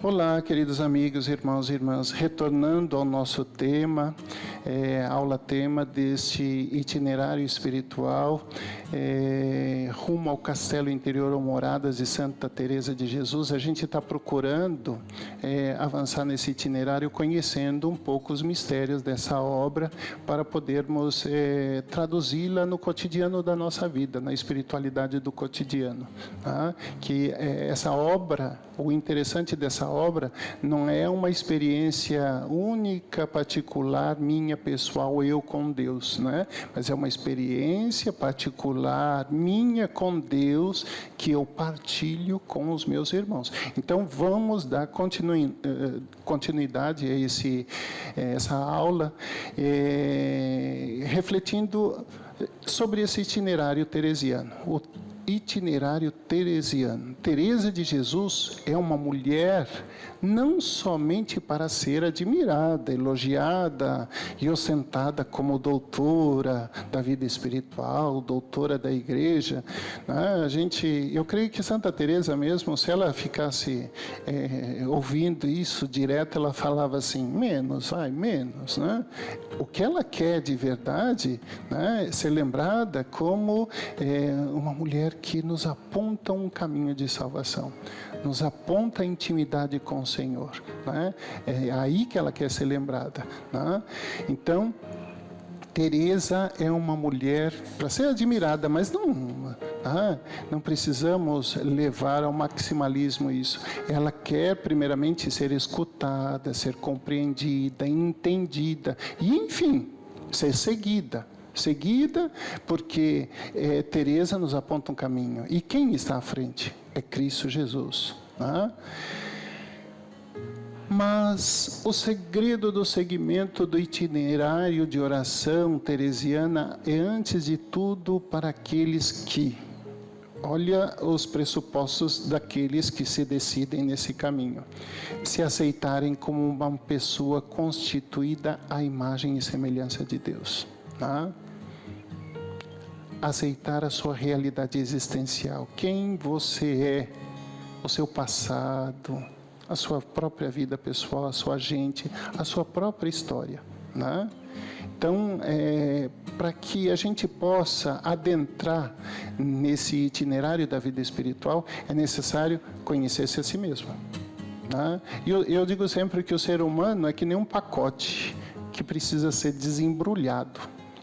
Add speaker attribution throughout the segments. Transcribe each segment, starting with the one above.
Speaker 1: Olá, queridos amigos, irmãos e irmãs. Retornando ao nosso tema, aula-tema deste itinerário espiritual, rumo ao Castelo Interior ou Moradas de Santa Teresa de Jesus, a gente está procurando avançar nesse itinerário, conhecendo um pouco os mistérios dessa obra, para podermos traduzi-la no cotidiano da nossa vida, na espiritualidade do cotidiano. Tá? Que essa obra, o interessante dessa obra, não é uma experiência única, particular, minha, pessoal, eu com Deus, né? Mas é uma experiência particular, minha com Deus, que eu partilho com os meus irmãos. Então, vamos dar continuidade a essa aula, refletindo sobre esse itinerário teresiano. O itinerário teresiano. Teresa de Jesus é uma mulher não somente para ser admirada, elogiada e ostentada como doutora da vida espiritual, doutora da igreja. Eu creio que Santa Teresa mesmo, se ela ficasse ouvindo isso direto, ela falava assim, menos. Né? O que ela quer de verdade, né, é ser lembrada como uma mulher que nos aponta um caminho de salvação, nos aponta a intimidade com o Senhor. Né? É aí que ela quer ser lembrada. Né? Então, Teresa é uma mulher para ser admirada, mas não precisamos levar ao maximalismo isso. Ela quer primeiramente ser escutada, ser compreendida, entendida e, enfim, ser seguida, porque Teresa nos aponta um caminho. E quem está à frente? É Cristo Jesus. Né? Mas o segredo do seguimento do itinerário de oração teresiana é, antes de tudo, para aqueles que... Olha os pressupostos daqueles que se decidem nesse caminho. Se aceitarem como uma pessoa constituída à imagem e semelhança de Deus. Tá? Aceitar a sua realidade existencial. Quem você é, o seu passado, a sua própria vida pessoal, a sua gente, a sua própria história. Né? Então, para que a gente possa adentrar nesse itinerário da vida espiritual, é necessário conhecer-se a si mesmo. Né? E eu digo sempre que o ser humano é que nem um pacote que precisa ser desembrulhado.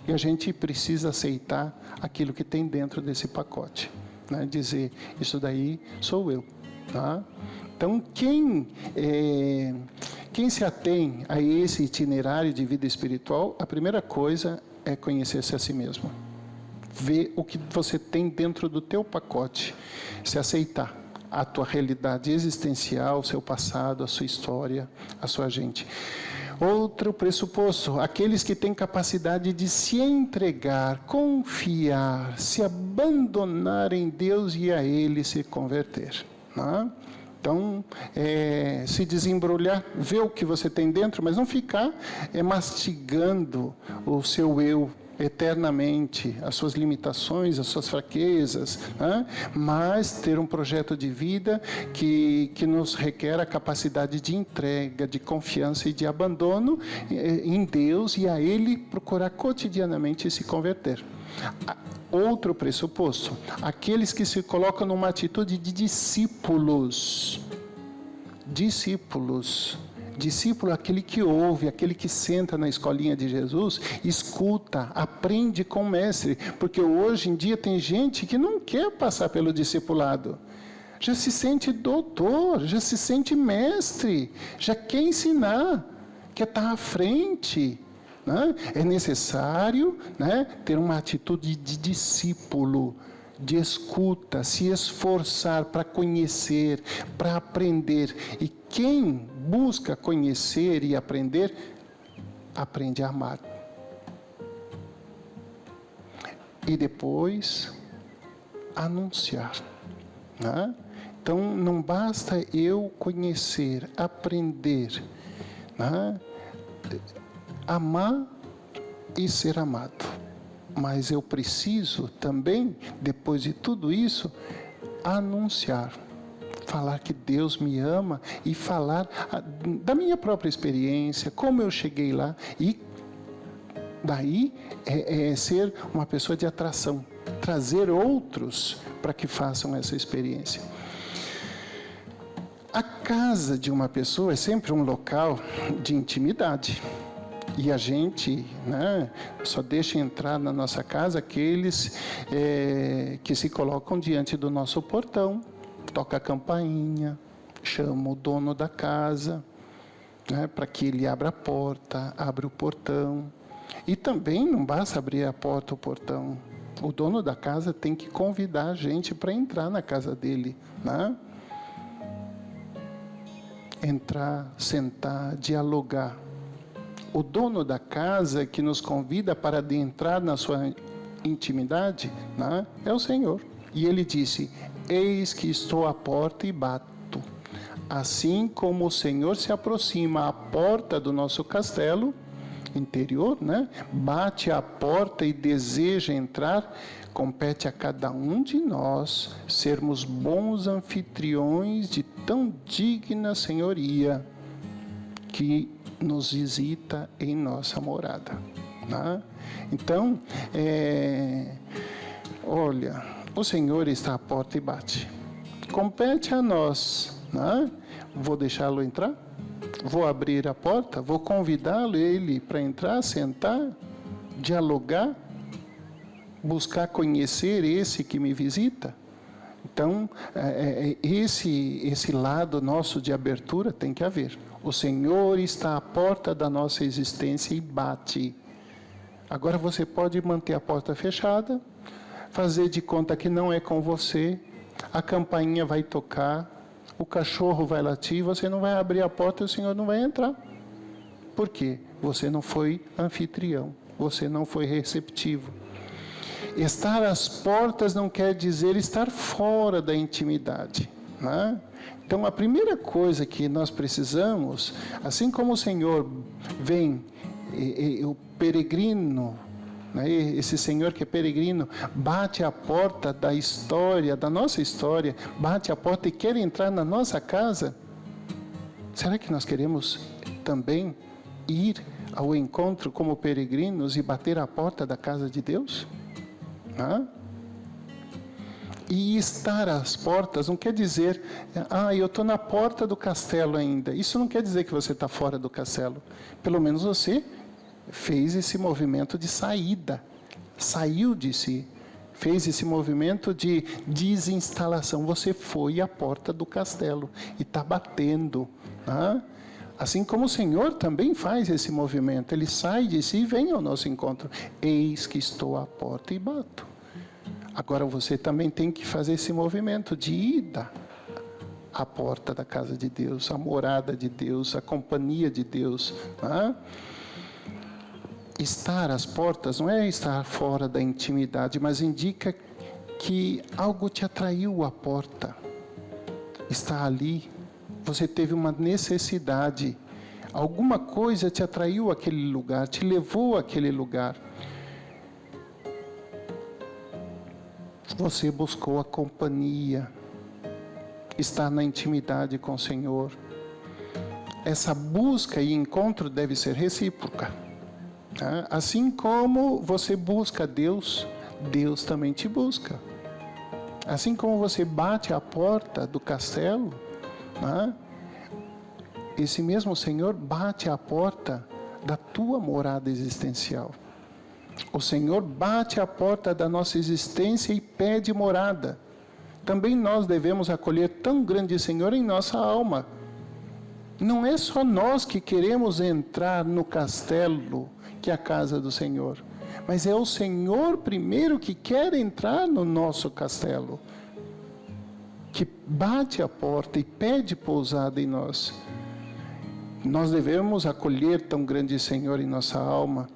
Speaker 1: E a gente precisa aceitar aquilo que tem dentro desse pacote. Né? Dizer, isso daí sou eu. Tá? Então, quem se atém a esse itinerário de vida espiritual, a primeira coisa é conhecer-se a si mesmo. Ver o que você tem dentro do teu pacote. Se aceitar a tua realidade existencial, o seu passado, a sua história, a sua gente. Outro pressuposto, aqueles que têm capacidade de se entregar, confiar, se abandonar em Deus e a Ele se converter. Né? Então, se desembrulhar, ver o que você tem dentro, mas não ficar mastigando o seu eu eternamente, as suas limitações, as suas fraquezas, né? Mas ter um projeto de vida que nos requer a capacidade de entrega, de confiança e de abandono em Deus e a Ele procurar cotidianamente se converter. Outro pressuposto, aqueles que se colocam numa atitude de discípulos. Discípulo é aquele que ouve, aquele que senta na escolinha de Jesus, escuta, aprende com o mestre. Porque hoje em dia tem gente que não quer passar pelo discipulado. Já se sente doutor, já se sente mestre, já quer ensinar, quer estar à frente. Né? É necessário, né, ter uma atitude de discípulo, de escuta, se esforçar para conhecer, para aprender. E quem busca conhecer e aprender, aprende a amar. E depois, anunciar. Né? Então, não basta eu conhecer, aprender, né? Amar e ser amado. Mas eu preciso também, depois de tudo isso, anunciar. falar que Deus me ama e falar da minha própria experiência, como eu cheguei lá. E daí ser uma pessoa de atração, trazer outros para que façam essa experiência. A casa de uma pessoa é sempre um local de intimidade. E a gente, né, só deixa entrar na nossa casa aqueles que se colocam diante do nosso portão, toca a campainha, chama o dono da casa, né, para que ele abra a porta, abre o portão. E também não basta abrir a porta ou o portão. O dono da casa tem que convidar a gente para entrar na casa dele, né? Entrar, sentar, dialogar. O dono da casa que nos convida para adentrar na sua intimidade, né, é o Senhor. E ele disse: eis que estou à porta e bato. Assim como o Senhor se aproxima à porta do nosso castelo interior, né, bate à porta e deseja entrar, compete a cada um de nós sermos bons anfitriões de tão digna senhoria que nos visita em nossa morada, né? Então, olha, o Senhor está à porta e bate. Compete a nós, né? Vou deixá-lo entrar? Vou abrir a porta? Vou convidá-lo, ele, para entrar, sentar, dialogar, buscar conhecer esse que me visita? Então, esse lado nosso de abertura tem que haver. O Senhor está à porta da nossa existência e bate. Agora você pode manter a porta fechada, fazer de conta que não é com você, a campainha vai tocar, o cachorro vai latir, você não vai abrir a porta e o Senhor não vai entrar. Por quê? Você não foi anfitrião, você não foi receptivo. Estar às portas não quer dizer estar fora da intimidade, né? Então, a primeira coisa que nós precisamos, assim como o Senhor vem, o peregrino, né, esse Senhor que é peregrino, bate a porta da história, da nossa história, bate a porta e quer entrar na nossa casa, será que nós queremos também ir ao encontro como peregrinos e bater a porta da casa de Deus? E estar às portas não quer dizer, eu estou na porta do castelo ainda. Isso não quer dizer que você está fora do castelo. Pelo menos você fez esse movimento de saída, saiu de si, fez esse movimento de desinstalação. Você foi à porta do castelo e está batendo. Assim como o Senhor também faz esse movimento, Ele sai de si e vem ao nosso encontro. Eis que estou à porta e bato. Agora você também tem que fazer esse movimento de ida à porta da casa de Deus, à morada de Deus, à companhia de Deus. Estar às portas não é estar fora da intimidade, mas indica que algo te atraiu à porta. Está ali, você teve uma necessidade, alguma coisa te atraiu àquele lugar, te levou àquele lugar. Você buscou a companhia, estar na intimidade com o Senhor. Essa busca e encontro deve ser recíproca. Assim como você busca Deus, Deus também te busca. Assim como você bate a porta do castelo, esse mesmo Senhor bate a porta da tua morada existencial. O Senhor bate a porta da nossa existência e pede morada. Também nós devemos acolher tão grande Senhor em nossa alma. Não é só nós que queremos entrar no castelo, que é a casa do Senhor, mas é o Senhor primeiro que quer entrar no nosso castelo, que bate a porta e pede pousada em nós. Nós devemos acolher tão grande Senhor em nossa alma,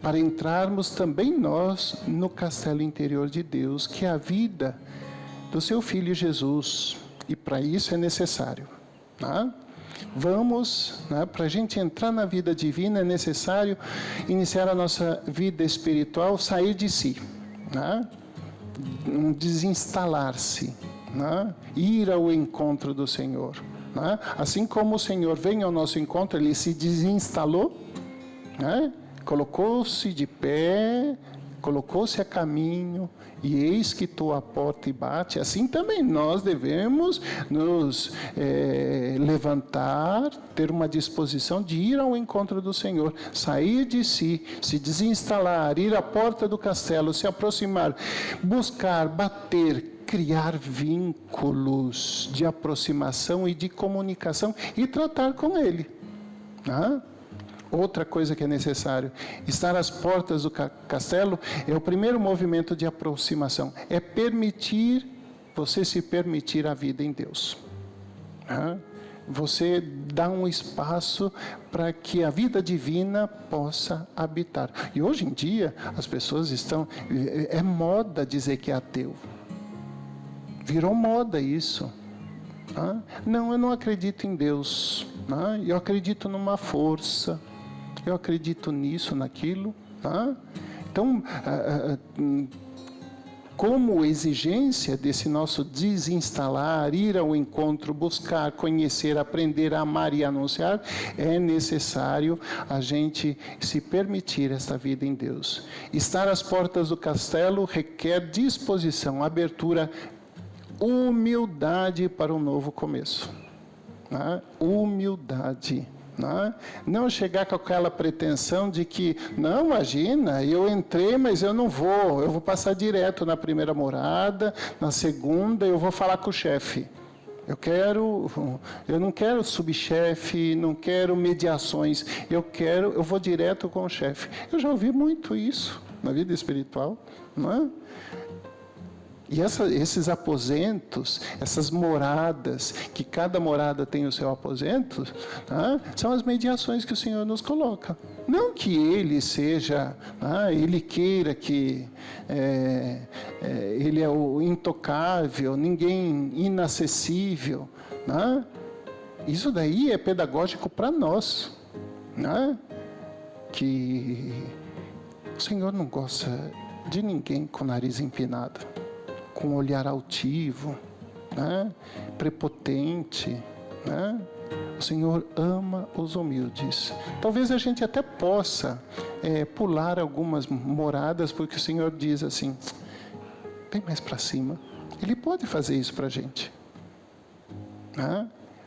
Speaker 1: para entrarmos também nós no castelo interior de Deus, que é a vida do seu Filho Jesus. E para isso é necessário. Vamos, para a gente entrar na vida divina, é necessário iniciar a nossa vida espiritual, sair de si, desinstalar-se. né? Ir ao encontro do Senhor. Né? Assim como o Senhor vem ao nosso encontro, Ele se desinstalou, né? Colocou-se de pé, colocou-se a caminho, e eis que estou à porta e bate. Assim também nós devemos nos levantar, ter uma disposição de ir ao encontro do Senhor, sair de si, se desinstalar, ir à porta do castelo, se aproximar, buscar, bater, criar vínculos de aproximação e de comunicação e tratar com Ele. Né? Outra coisa que é necessário, estar às portas do castelo é o primeiro movimento de aproximação. É você se permitir a vida em Deus. Você dá um espaço para que a vida divina possa habitar. E hoje em dia, as pessoas é moda dizer que é ateu. Virou moda isso. Não, eu não acredito em Deus. Eu acredito numa força. Eu acredito nisso, naquilo. Então, como exigência desse nosso desinstalar, ir ao encontro, buscar, conhecer, aprender, amar e anunciar, é necessário a gente se permitir esta vida em Deus. Estar às portas do castelo requer disposição, abertura, humildade para um novo começo. Humildade. Não chegar com aquela pretensão de que, não, imagina, eu entrei, mas eu não vou, eu vou passar direto na primeira morada, na segunda eu vou falar com o chefe. Eu não quero subchefe, não quero mediações, eu vou direto com o chefe. Eu já ouvi muito isso na vida espiritual, não é? E esses aposentos, essas moradas, que cada morada tem o seu aposento, são as mediações que o Senhor nos coloca. Não que Ele seja, Ele queira que Ele é o intocável, ninguém inacessível. Isso daí é pedagógico para nós. Que o Senhor não gosta de ninguém com o nariz empinado, com um olhar altivo, prepotente. O Senhor ama os humildes. Talvez a gente até possa pular algumas moradas, porque o Senhor diz assim, vem mais para cima. Ele pode fazer isso para a gente.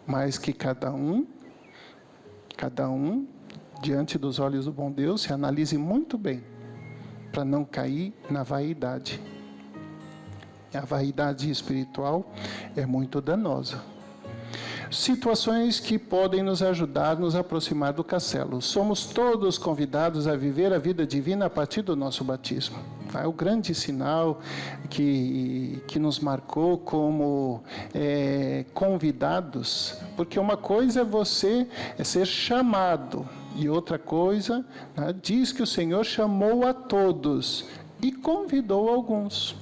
Speaker 1: Mas que cada um, diante dos olhos do bom Deus, se analise muito bem, para não cair na vaidade. A vaidade espiritual é muito danosa. Situações que podem nos ajudar a nos aproximar do castelo. Somos todos convidados a viver a vida divina a partir do nosso batismo. É o grande sinal que nos marcou como convidados, porque uma coisa é você ser chamado, e outra coisa, diz que o Senhor chamou a todos e convidou alguns.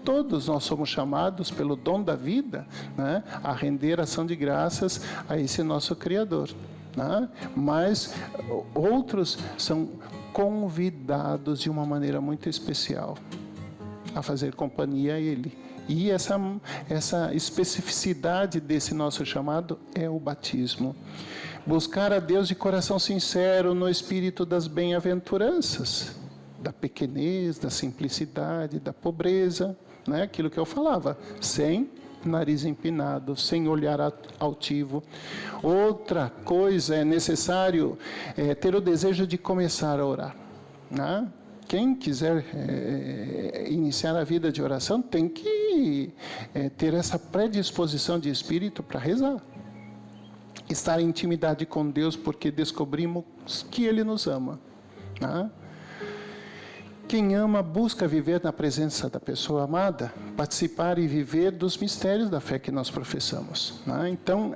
Speaker 1: Todos nós somos chamados pelo dom da vida, a render ação de graças a esse nosso Criador. Mas outros são convidados de uma maneira muito especial a fazer companhia a Ele. E essa especificidade desse nosso chamado é o batismo. Buscar a Deus de coração sincero no espírito das bem-aventuranças, da pequenez, da simplicidade, da pobreza, aquilo que eu falava, sem nariz empinado, sem olhar altivo. Outra coisa, é necessário ter o desejo de começar a orar. Quem quiser iniciar a vida de oração tem que ter essa predisposição de espírito para rezar. Estar em intimidade com Deus, porque descobrimos que Ele nos ama. Quem ama busca viver na presença da pessoa amada, participar e viver dos mistérios da fé que nós professamos. Então,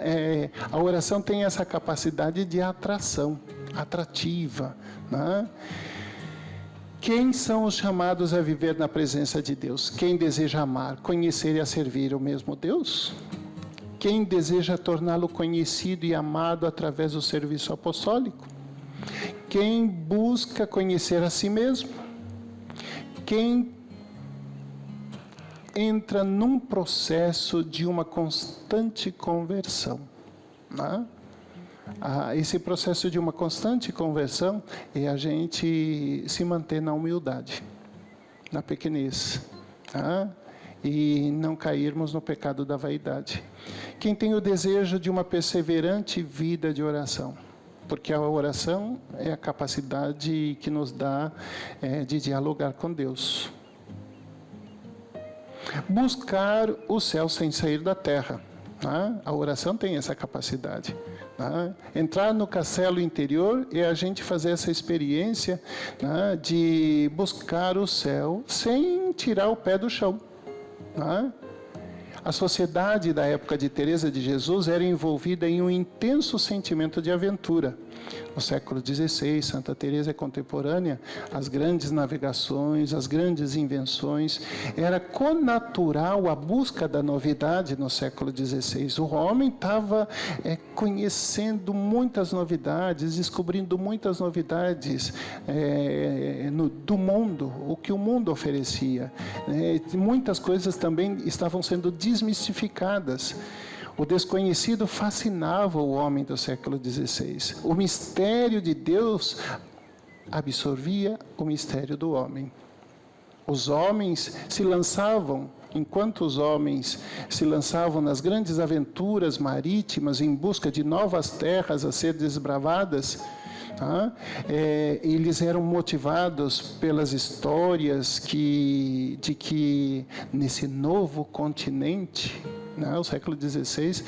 Speaker 1: a oração tem essa capacidade de atração, atrativa. Quem são os chamados a viver na presença de Deus? Quem deseja amar, conhecer e a servir o mesmo Deus? Quem deseja torná-lo conhecido e amado através do serviço apostólico? Quem busca conhecer a si mesmo? Quem entra num processo de uma constante conversão, né? Esse processo de uma constante conversão é a gente se manter na humildade, na pequenez, tá? E não cairmos no pecado da vaidade. Quem tem o desejo de uma perseverante vida de oração, porque a oração é a capacidade que nos dá de dialogar com Deus. Buscar o céu sem sair da terra. Tá? A oração tem essa capacidade. Tá? Entrar no castelo interior é a gente fazer essa experiência, tá, de buscar o céu sem tirar o pé do chão. Tá? A sociedade da época de Teresa de Jesus era envolvida em um intenso sentimento de aventura. No século XVI, Santa Teresa é contemporânea, as grandes navegações, as grandes invenções, era connatural a busca da novidade no século XVI. O homem estava conhecendo muitas novidades, descobrindo muitas novidades do mundo, o que o mundo oferecia. Muitas coisas também estavam sendo desmistificadas. O desconhecido fascinava o homem do século XVI. O mistério de Deus absorvia o mistério do homem. Os homens se lançavam, enquanto os homens se lançavam nas grandes aventuras marítimas em busca de novas terras a ser desbravadas, eles eram motivados pelas histórias de que nesse novo continente, o século XVI,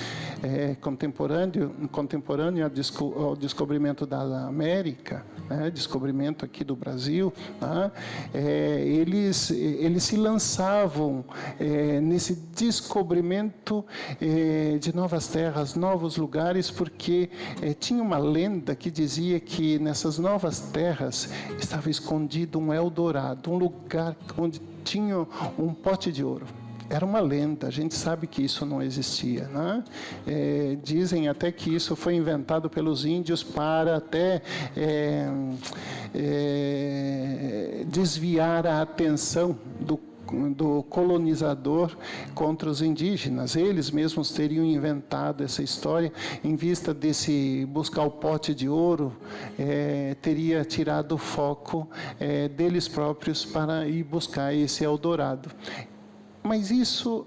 Speaker 1: contemporâneo ao descobrimento da América, descobrimento aqui do Brasil, eles se lançavam nesse descobrimento de novas terras, novos lugares, porque tinha uma lenda que dizia que nessas novas terras estava escondido um Eldorado, um lugar onde tinha um pote de ouro. Era uma lenda, a gente sabe que isso não existia, né? Dizem até que isso foi inventado pelos índios para até desviar a atenção do colonizador contra os indígenas. Eles mesmos teriam inventado essa história em vista desse buscar o pote de ouro, teria tirado o foco deles próprios para ir buscar esse Eldorado. Mas isso,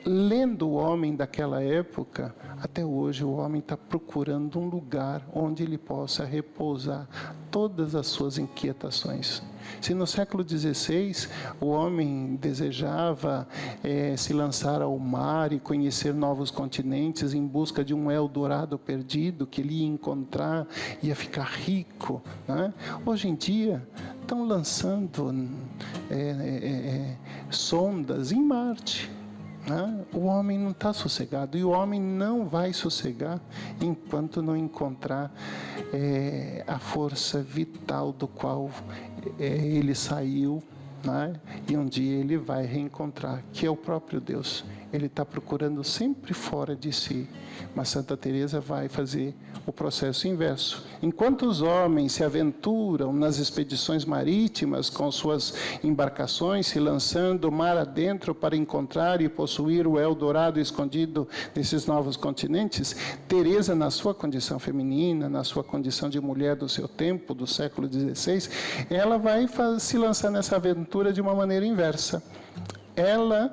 Speaker 1: lendo o homem daquela época, até hoje o homem está procurando um lugar onde ele possa repousar todas as suas inquietações. Se no século XVI o homem desejava se lançar ao mar e conhecer novos continentes em busca de um Eldorado perdido que ele ia encontrar, ia ficar rico, né? Hoje em dia estão lançando sondas em Marte. O homem não está sossegado, e o homem não vai sossegar enquanto não encontrar a força vital do qual ele saiu, e um dia ele vai reencontrar, que é o próprio Deus. Ele está procurando sempre fora de si, mas Santa Teresa vai fazer o processo inverso. Enquanto os homens se aventuram nas expedições marítimas com suas embarcações, se lançando mar adentro para encontrar e possuir o Eldorado escondido nesses novos continentes, Teresa, na sua condição feminina, na sua condição de mulher do seu tempo, do século XVI, ela vai se lançar nessa aventura de uma maneira inversa. Ela,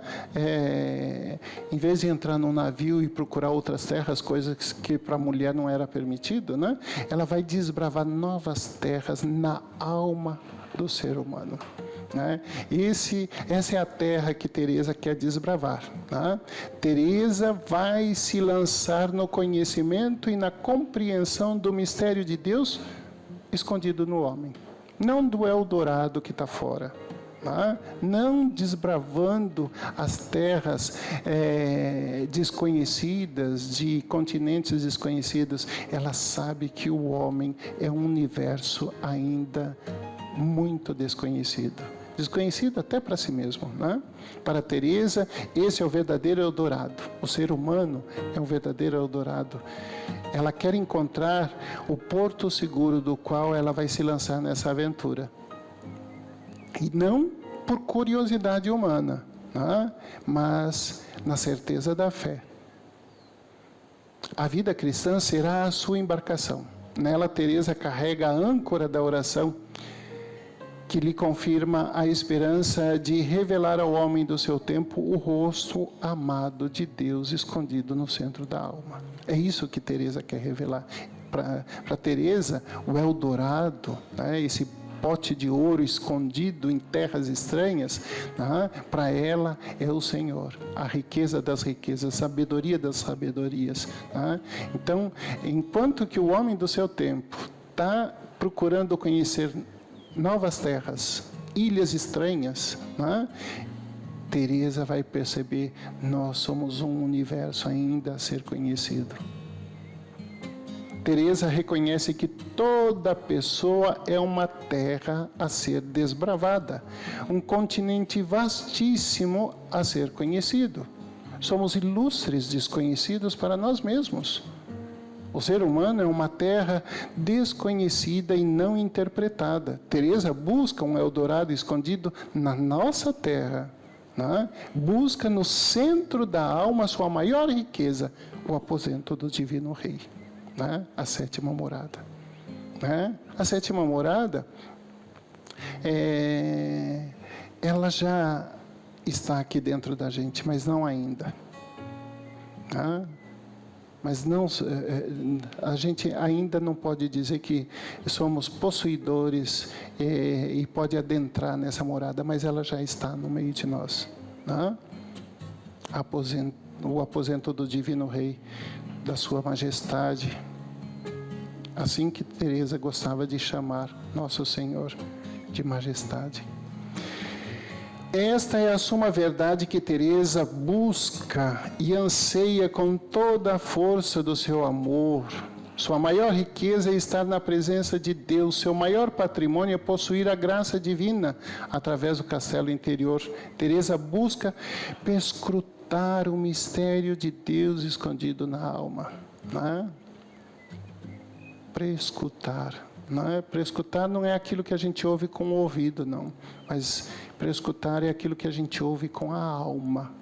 Speaker 1: em vez de entrar num navio e procurar outras terras, coisas que para a mulher não era permitido, né? Ela vai desbravar novas terras na alma do ser humano. Né? Essa é a terra que Teresa quer desbravar. Né? Teresa vai se lançar no conhecimento e na compreensão do mistério de Deus escondido no homem, não do Eldorado que está fora. Não desbravando as terras desconhecidas, de continentes desconhecidos. Ela sabe que o homem é um universo ainda muito desconhecido. Desconhecido até para si mesmo. Para Teresa, esse é o verdadeiro Eldorado. O ser humano é um verdadeiro Eldorado. Ela quer encontrar o porto seguro do qual ela vai se lançar nessa aventura. E não por curiosidade humana, né? Mas na certeza da fé. A vida cristã será a sua embarcação. Nela, Teresa carrega a âncora da oração, que lhe confirma a esperança de revelar ao homem do seu tempo o rosto amado de Deus escondido no centro da alma. É isso que Teresa quer revelar. Para Teresa, o Eldorado, né, esse pote de ouro escondido em terras estranhas, né, para ela é o Senhor, a riqueza das riquezas, a sabedoria das sabedorias. Né? Então, enquanto que o homem do seu tempo está procurando conhecer novas terras, ilhas estranhas, né? Teresa vai perceber, nós somos um universo ainda a ser conhecido. Teresa reconhece que toda pessoa é uma terra a ser desbravada, um continente vastíssimo a ser conhecido. Somos ilustres desconhecidos para nós mesmos. O ser humano é uma terra desconhecida e não interpretada. Teresa busca um Eldorado escondido na nossa terra, né? Busca no centro da alma sua maior riqueza, o aposento do Divino Rei, né? A sétima morada. Né? A sétima morada, ela já está aqui dentro da gente, mas não ainda. Né? Mas não, a gente ainda não pode dizer que somos possuidores e pode adentrar nessa morada, mas ela já está no meio de nós. Né? O aposento do Divino Rei, da Sua Majestade, assim que Teresa gostava de chamar Nosso Senhor de Majestade. Esta é a suma verdade que Teresa busca e anseia com toda a força do seu amor. Sua maior riqueza é estar na presença de Deus. Seu maior patrimônio é possuir a graça divina através do castelo interior. Teresa busca perscrutar o mistério de Deus escondido na alma. Né? Prescrutar. Prescutar não é aquilo que a gente ouve com o ouvido, não. Mas prescutar é aquilo que a gente ouve com a alma.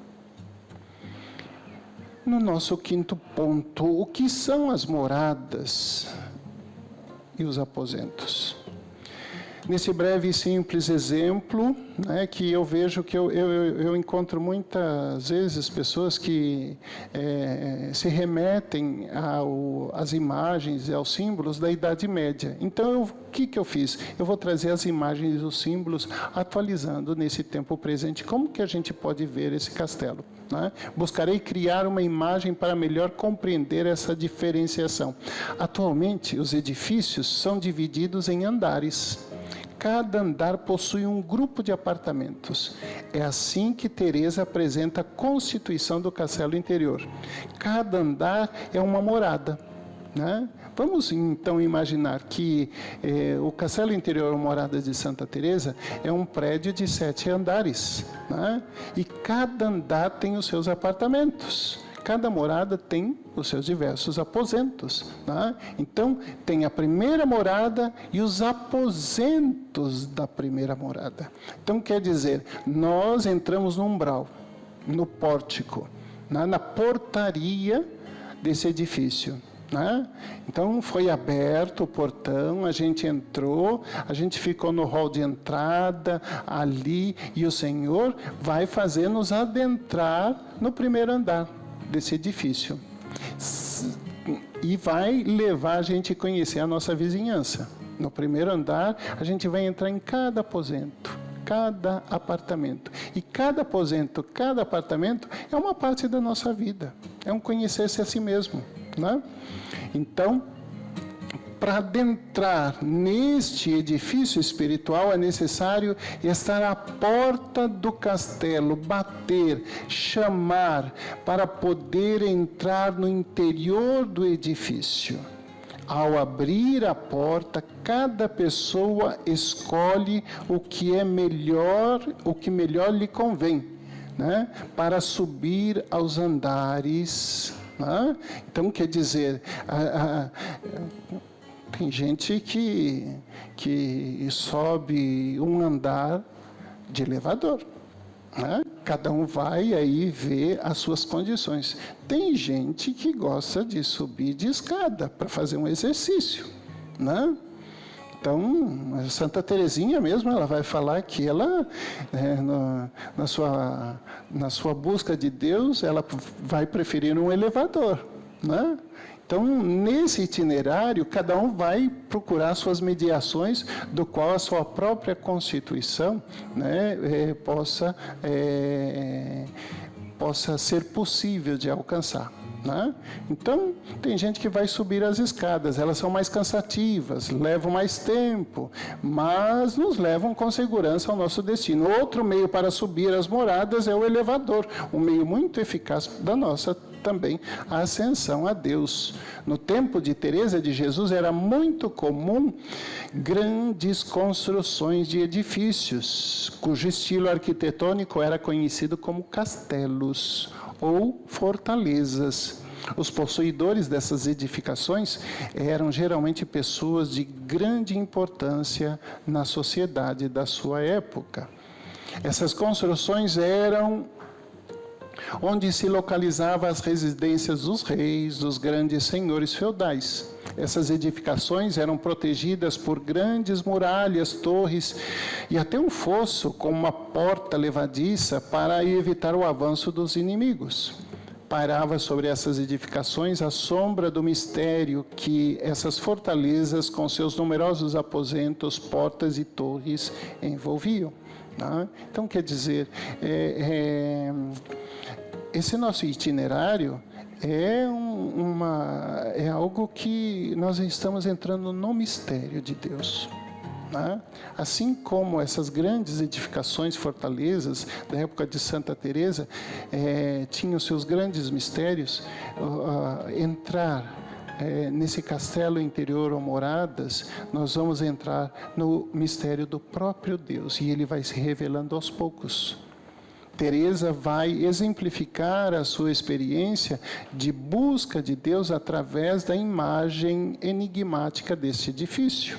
Speaker 1: No nosso quinto ponto, o que são as moradas e os aposentos? Nesse breve e simples exemplo, né, que eu vejo que eu encontro muitas vezes pessoas que se remetem às imagens e aos símbolos da Idade Média. Então, o que eu fiz? Eu vou trazer as imagens e os símbolos atualizando nesse tempo presente. Como que a gente pode ver esse castelo? Né? Buscarei criar uma imagem para melhor compreender essa diferenciação. Atualmente, os edifícios são divididos em andares. Cada andar possui um grupo de apartamentos. É assim que Teresa apresenta a constituição do castelo interior. Cada andar é uma morada. Né? Vamos então imaginar que o castelo interior, morada de Santa Teresa, é um prédio de 7 andares. Né? E cada andar tem os seus apartamentos. Cada morada tem os seus diversos aposentos. Né? Então, tem a primeira morada e os aposentos da primeira morada. Então, quer dizer, nós entramos no umbral, no pórtico, né? Na portaria desse edifício. Né? Então, foi aberto o portão, a gente entrou, a gente ficou no hall de entrada, ali, e o Senhor vai fazer-nos adentrar no primeiro andar desse edifício. E vai levar a gente a conhecer a nossa vizinhança. No primeiro andar, a gente vai entrar em cada aposento, cada apartamento. E cada aposento, cada apartamento é uma parte da nossa vida. É um conhecer-se a si mesmo. Né? Então, para adentrar neste edifício espiritual é necessário estar à porta do castelo, bater, chamar, para poder entrar no interior do edifício. Ao abrir a porta, cada pessoa escolhe o que é melhor, o que melhor lhe convém, né? Para subir aos andares. Né? Então, quer dizer, tem gente que sobe um andar de elevador. Né? Cada um vai aí ver as suas condições. Tem gente que gosta de subir de escada para fazer um exercício, né? Então, a Santa Teresinha mesmo, ela vai falar que ela, na sua busca de Deus, ela vai preferir um elevador, né? Então, nesse itinerário, cada um vai procurar suas mediações, do qual a sua própria constituição, né, possa ser possível de alcançar, né? Então, tem gente que vai subir as escadas, elas são mais cansativas, levam mais tempo, mas nos levam com segurança ao nosso destino. Outro meio para subir as moradas é o elevador, um meio muito eficaz da nossa também a ascensão a Deus. No tempo de Teresa de Jesus era muito comum grandes construções de edifícios, cujo estilo arquitetônico era conhecido como castelos ou fortalezas. Os possuidores dessas edificações eram geralmente pessoas de grande importância na sociedade da sua época. Essas construções eram onde se localizavam as residências dos reis, dos grandes senhores feudais. Essas edificações eram protegidas por grandes muralhas, torres e até um fosso com uma porta levadiça para evitar o avanço dos inimigos. Pairava sobre essas edificações a sombra do mistério que essas fortalezas, com seus numerosos aposentos, portas e torres, envolviam. Então, quer dizer, esse nosso itinerário é algo que nós estamos entrando no mistério de Deus. Né? Assim como essas grandes edificações, fortalezas da época de Santa Teresa tinham seus grandes mistérios, entrar nesse castelo interior ou moradas, nós vamos entrar no mistério do próprio Deus, e ele vai se revelando aos poucos. Teresa vai exemplificar a sua experiência de busca de Deus através da imagem enigmática deste edifício.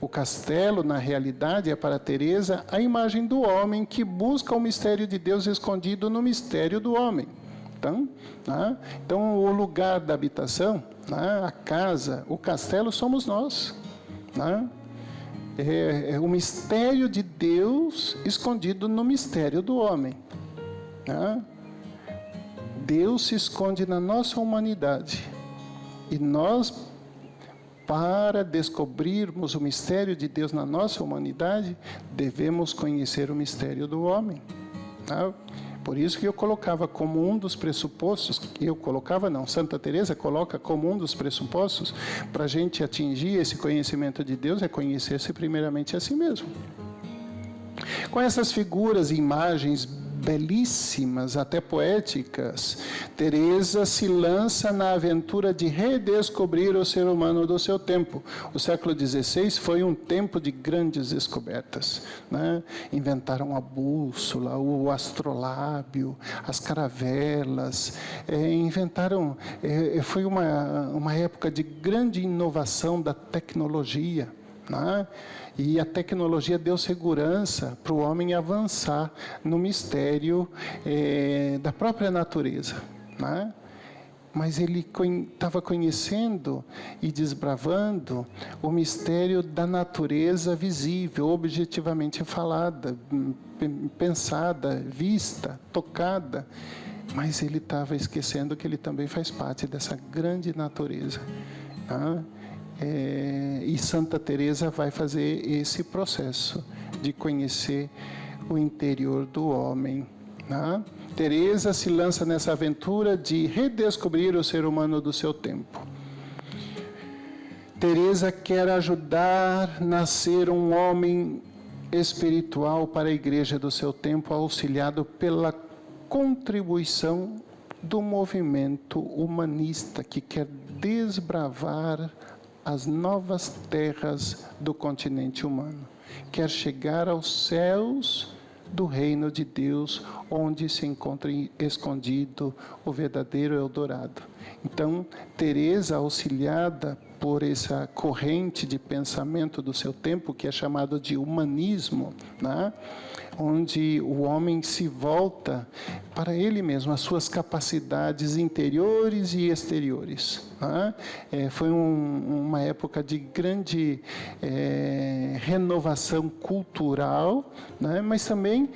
Speaker 1: O castelo, na realidade, é para Teresa a imagem do homem que busca o mistério de Deus escondido no mistério do homem. Então, o lugar da habitação, a casa, o castelo somos nós. É o mistério de Deus escondido no mistério do homem. Deus se esconde na nossa humanidade. E nós, para descobrirmos o mistério de Deus na nossa humanidade, devemos conhecer o mistério do homem. Por isso que eu colocava como um dos pressupostos, Santa Teresa coloca como um dos pressupostos para a gente atingir esse conhecimento de Deus, é conhecer-se primeiramente a si mesmo. Com essas figuras e imagens belíssimas, até poéticas, Teresa se lança na aventura de redescobrir o ser humano do seu tempo. O século XVI foi um tempo de grandes descobertas. Inventaram a bússola, o astrolábio, as caravelas, foi uma época de grande inovação da tecnologia. E a tecnologia deu segurança para o homem avançar no mistério da própria natureza. Mas ele estava conhecendo e desbravando o mistério da natureza visível, objetivamente falada, pensada, vista, tocada. Mas ele estava esquecendo que ele também faz parte dessa grande natureza. E Santa Teresa vai fazer esse processo de conhecer o interior do homem. Teresa se lança nessa aventura de redescobrir o ser humano do seu tempo. Teresa quer ajudar a nascer um homem espiritual para a igreja do seu tempo, auxiliado pela contribuição do movimento humanista que quer desbravar as novas terras do continente humano. Quer chegar aos céus do reino de Deus, onde se encontra escondido o verdadeiro Eldorado. Então, Teresa, auxiliada por essa corrente de pensamento do seu tempo, que é chamado de humanismo, né? Onde o homem se volta para ele mesmo, as suas capacidades interiores e exteriores. Né? Foi uma época de grande renovação cultural, né? Mas também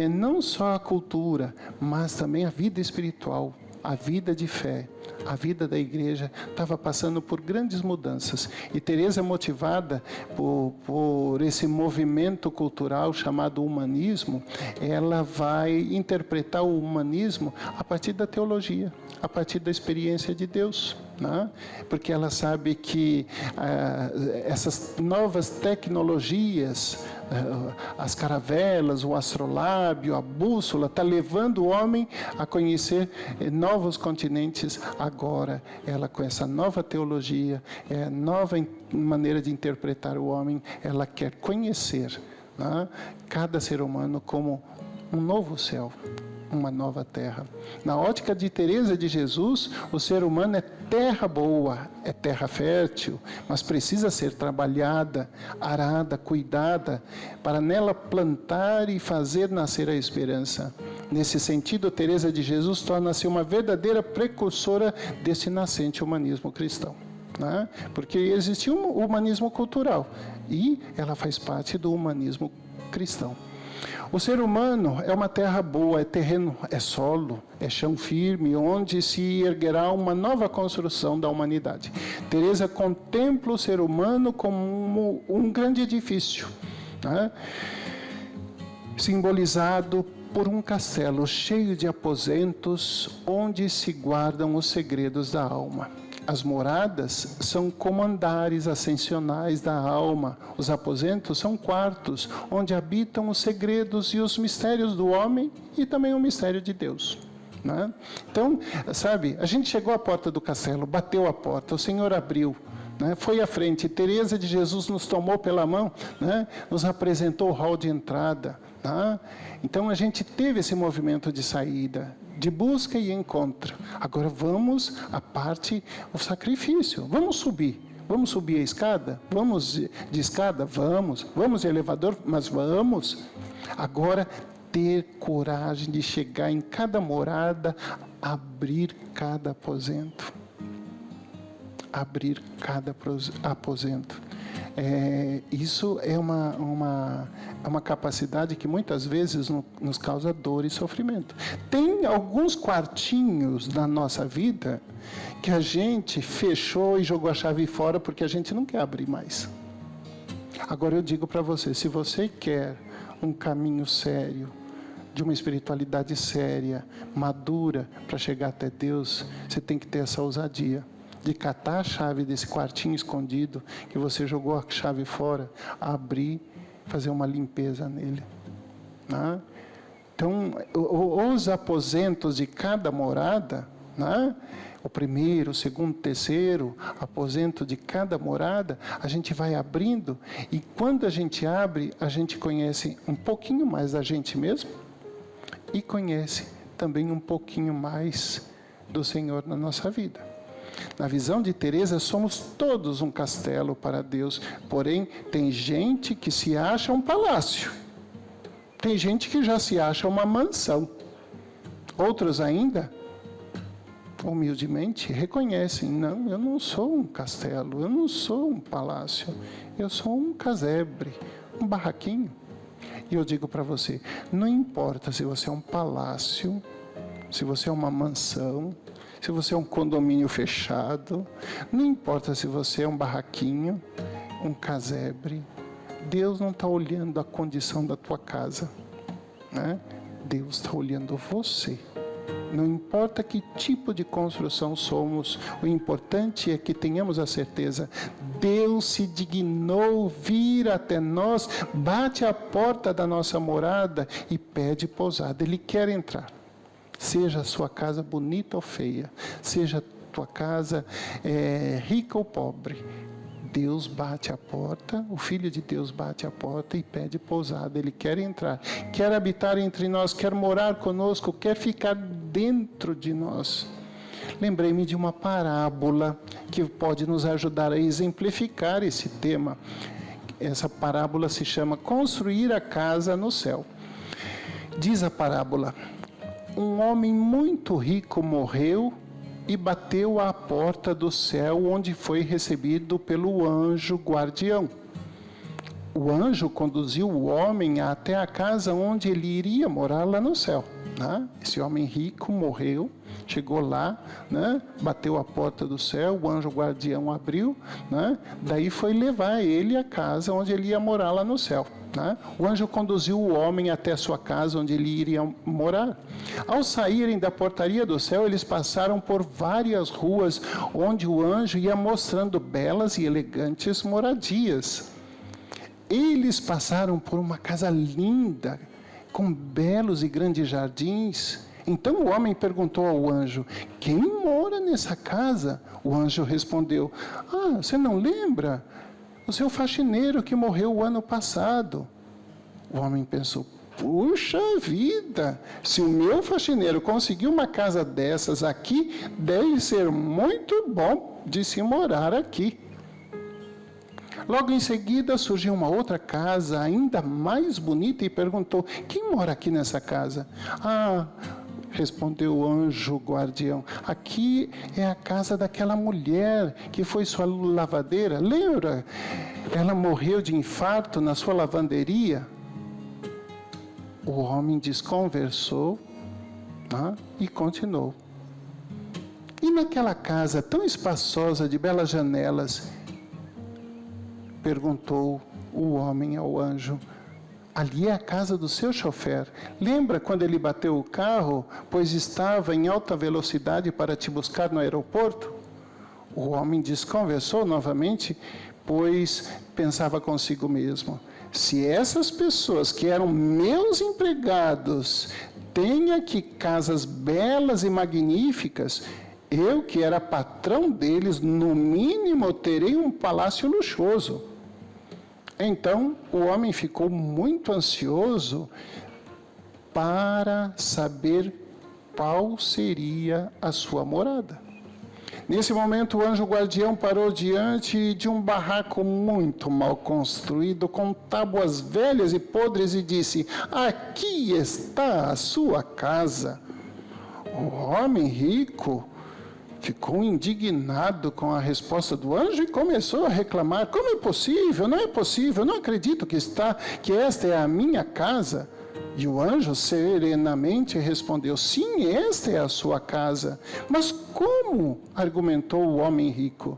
Speaker 1: não só a cultura, mas também a vida espiritual, a vida de fé. A vida da igreja estava passando por grandes mudanças. E Teresa, motivada por esse movimento cultural chamado humanismo, ela vai interpretar o humanismo a partir da teologia, a partir da experiência de Deus. Né? Porque ela sabe que essas novas tecnologias, as caravelas, o astrolábio, a bússola, está levando o homem a conhecer novos continentes. Agora, ela com essa nova teologia, nova maneira de interpretar o homem, ela quer conhecer, né, cada ser humano como um novo céu, uma nova terra. Na ótica de Teresa de Jesus, o ser humano é terra boa, é terra fértil, mas precisa ser trabalhada, arada, cuidada, para nela plantar e fazer nascer a esperança. Nesse sentido, Teresa de Jesus torna-se uma verdadeira precursora desse nascente humanismo cristão. Né? Porque existe um humanismo cultural e ela faz parte do humanismo cristão. O ser humano é uma terra boa, é terreno, é solo, é chão firme, onde se erguerá uma nova construção da humanidade. Teresa contempla o ser humano como um grande edifício, né? Simbolizado por um castelo cheio de aposentos onde se guardam os segredos da alma. As moradas são como andares ascensionais da alma. Os aposentos são quartos onde habitam os segredos e os mistérios do homem e também o mistério de Deus. Né? Então, sabe, a gente chegou à porta do castelo, bateu a porta, o Senhor abriu. Né? Foi à frente, Teresa de Jesus nos tomou pela mão, né? Nos apresentou o hall de entrada. Né? Então, a gente teve esse movimento de saída, de busca e encontro. Agora vamos à parte, o sacrifício. Vamos subir. Vamos subir a escada? Vamos de escada? Vamos. Vamos de elevador? Mas vamos. Agora, ter coragem de chegar em cada morada, abrir cada aposento. Abrir cada aposento. Isso é uma capacidade que muitas vezes nos causa dor e sofrimento. Tem alguns quartinhos na nossa vida que a gente fechou e jogou a chave fora porque a gente não quer abrir mais. Agora eu digo para você, se você quer um caminho sério, de uma espiritualidade séria, madura, para chegar até Deus, você tem que ter essa ousadia de catar a chave desse quartinho escondido, que você jogou a chave fora, abrir, fazer uma limpeza nele. Né? Então, os aposentos de cada morada, né? O primeiro, o segundo, o terceiro aposento de cada morada, a gente vai abrindo, e quando a gente abre, a gente conhece um pouquinho mais da gente mesmo, e conhece também um pouquinho mais do Senhor na nossa vida. Na visão de Teresa, somos todos um castelo para Deus. Porém, tem gente que se acha um palácio. Tem gente que já se acha uma mansão. Outros ainda, humildemente, reconhecem: não, eu não sou um castelo, eu não sou um palácio. Eu sou um casebre, um barraquinho. E eu digo para você, não importa se você é um palácio, se você é uma mansão, se você é um condomínio fechado, não importa se você é um barraquinho, um casebre, Deus não está olhando a condição da tua casa, né? Deus está olhando você. Não importa que tipo de construção somos, o importante é que tenhamos a certeza, Deus se dignou vir até nós, bate à porta da nossa morada e pede pousada, Ele quer entrar. Seja a sua casa bonita ou feia, seja a tua casa rica ou pobre, Deus bate a porta, o Filho de Deus bate a porta e pede pousada. Ele quer entrar, quer habitar entre nós, quer morar conosco, quer ficar dentro de nós. lembrei-me de uma parábola que pode nos ajudar a exemplificar esse tema. Essa parábola se chama Construir a Casa no Céu. Diz a parábola: um homem muito rico morreu e bateu à porta do céu, onde foi recebido pelo anjo guardião. O anjo conduziu o homem até a casa onde ele iria morar lá no céu. Né? Esse homem rico morreu, chegou lá, né? Bateu a porta do céu, o anjo guardião abriu, né? Daí foi levar ele à casa onde ele ia morar lá no céu. Né? O anjo conduziu o homem até a sua casa onde ele iria morar. Ao saírem da portaria do céu, eles passaram por várias ruas onde o anjo ia mostrando belas e elegantes moradias. Eles passaram por uma casa linda, com belos e grandes jardins. Então o homem perguntou ao anjo: quem mora nessa casa? O anjo respondeu: você não lembra? O seu faxineiro que morreu o ano passado. O homem pensou: puxa vida, se o meu faxineiro conseguiu uma casa dessas aqui, deve ser muito bom de se morar aqui. Logo em seguida surgiu uma outra casa ainda mais bonita e perguntou: quem mora aqui nessa casa? Respondeu o anjo guardião: aqui é a casa daquela mulher que foi sua lavadeira. Lembra? Ela morreu de infarto na sua lavanderia. O homem desconversou, e continuou. E naquela casa tão espaçosa de belas janelas, perguntou o homem ao anjo: ali é a casa do seu chofer. Lembra quando ele bateu o carro, pois estava em alta velocidade para te buscar no aeroporto? O homem desconversou novamente, pois pensava consigo mesmo: se essas pessoas que eram meus empregados têm aqui casas belas e magníficas, eu que era patrão deles, no mínimo terei um palácio luxuoso. Então, o homem ficou muito ansioso para saber qual seria a sua morada. Nesse momento, o anjo guardião parou diante de um barraco muito mal construído, com tábuas velhas e podres, e disse: aqui está a sua casa. O homem rico ficou indignado com a resposta do anjo e começou a reclamar: como é possível? Não é possível, não acredito que esta é a minha casa. E o anjo serenamente respondeu: sim, esta é a sua casa. Mas como? Argumentou o homem rico.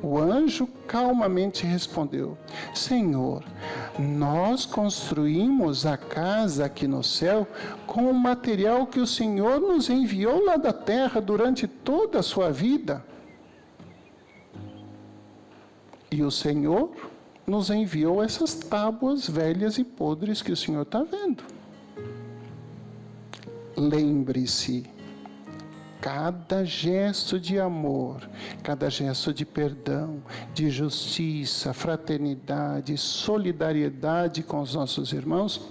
Speaker 1: O anjo calmamente respondeu: Senhor, nós construímos a casa aqui no céu com o material que o Senhor nos enviou lá da terra durante toda a sua vida. E o Senhor nos enviou essas tábuas velhas e podres que o Senhor está vendo. Lembre-se, cada gesto de amor, cada gesto de perdão, de justiça, fraternidade, solidariedade com os nossos irmãos,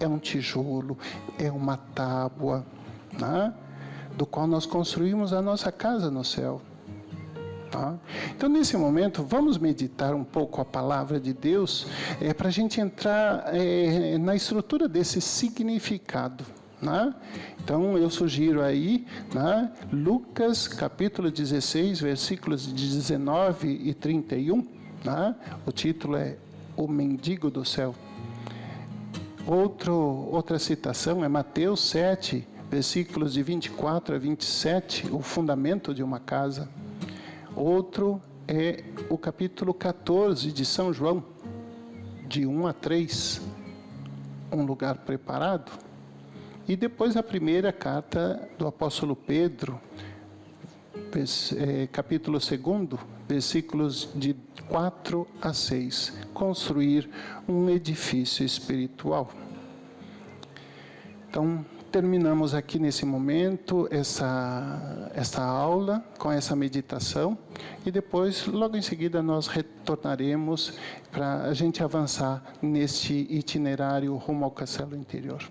Speaker 1: é um tijolo, é uma tábua, né, do qual nós construímos a nossa casa no céu. Tá? Então, nesse momento, vamos meditar um pouco a palavra de Deus, para a gente entrar na estrutura desse significado. Né? Então, eu sugiro aí, né, Lucas capítulo 16, versículos 19 e 31. Né? O título é O Mendigo do Céu. Outra citação é Mateus 7, versículos de 24 a 27, o fundamento de uma casa. Outro é o capítulo 14 de São João, de 1 a 3, um lugar preparado. E depois a primeira carta do apóstolo Pedro, capítulo 2, versículos de 4 a 6, construir um edifício espiritual. Então, terminamos aqui nesse momento essa aula com essa meditação e depois, logo em seguida, nós retornaremos para a gente avançar neste itinerário rumo ao castelo interior.